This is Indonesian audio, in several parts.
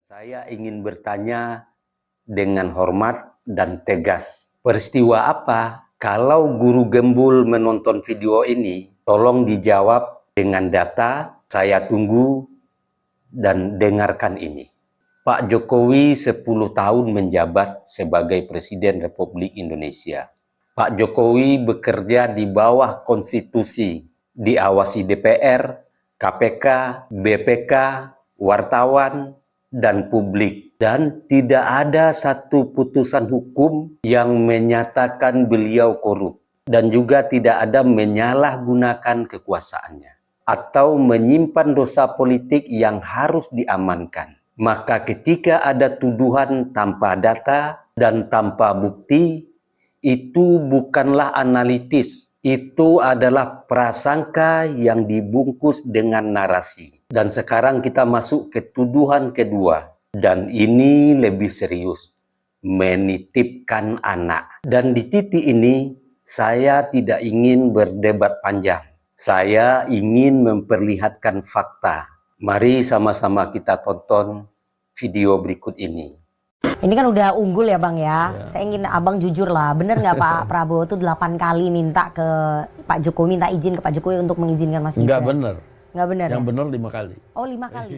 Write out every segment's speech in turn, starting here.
Saya ingin bertanya dengan hormat dan tegas. Peristiwa apa? Kalau guru gembul menonton video ini, tolong dijawab dengan data. Saya tunggu dan dengarkan ini. Pak Jokowi 10 tahun menjabat sebagai Presiden Republik Indonesia. Pak Jokowi bekerja di bawah konstitusi, diawasi DPR, KPK, BPK, wartawan, dan publik. Dan tidak ada satu putusan hukum yang menyatakan beliau korup. Dan juga tidak ada menyalahgunakan kekuasaannya atau menyimpan dosa politik yang harus diamankan. Maka ketika ada tuduhan tanpa data dan tanpa bukti, itu bukanlah analitis. Itu adalah prasangka yang dibungkus dengan narasi. Dan sekarang kita masuk ke tuduhan kedua. Dan ini lebih serius. Menitipkan anak. Dan di titik ini, saya tidak ingin berdebat panjang. Saya ingin memperlihatkan fakta. Mari sama-sama kita tonton video berikut ini. Ini kan udah unggul ya Bang ya. Saya ingin Abang jujur lah. Bener nggak Pak Prabowo tuh 8 kali minta ke Pak Jokowi, minta izin ke Pak Jokowi untuk mengizinkan Mas Gibran? Nggak bener. Nggak bener Yang ya? bener 5 kali. Oh 5 kali.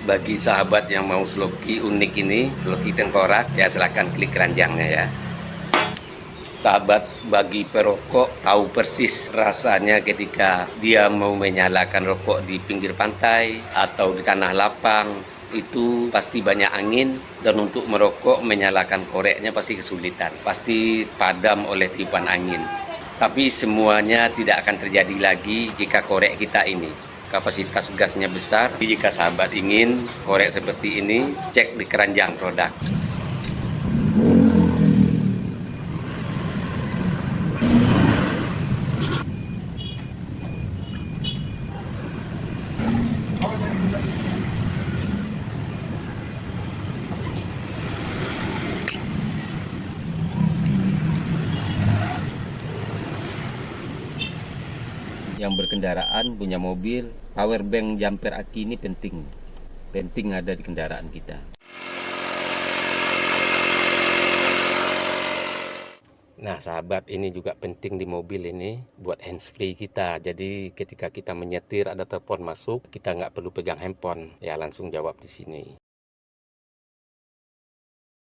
Bagi sahabat yang mau sloki unik ini, sloki tengkorak, ya silahkan klik keranjangnya ya. Sahabat bagi perokok tahu persis rasanya ketika dia mau menyalakan rokok di pinggir pantai atau di tanah lapang. Itu pasti banyak angin dan untuk merokok menyalakan koreknya pasti kesulitan. Pasti padam oleh tiupan angin. Tapi semuanya tidak akan terjadi lagi jika korek kita ini kapasitas gasnya besar. Jika sahabat ingin korek seperti ini, cek di keranjang produk. Yang berkendaraan punya mobil, power bank jumper aki ini penting ada di kendaraan kita. Nah sahabat, ini juga penting di mobil ini buat handsfree kita. Jadi ketika kita menyetir ada telepon masuk, kita nggak perlu pegang handphone, ya langsung jawab di sini.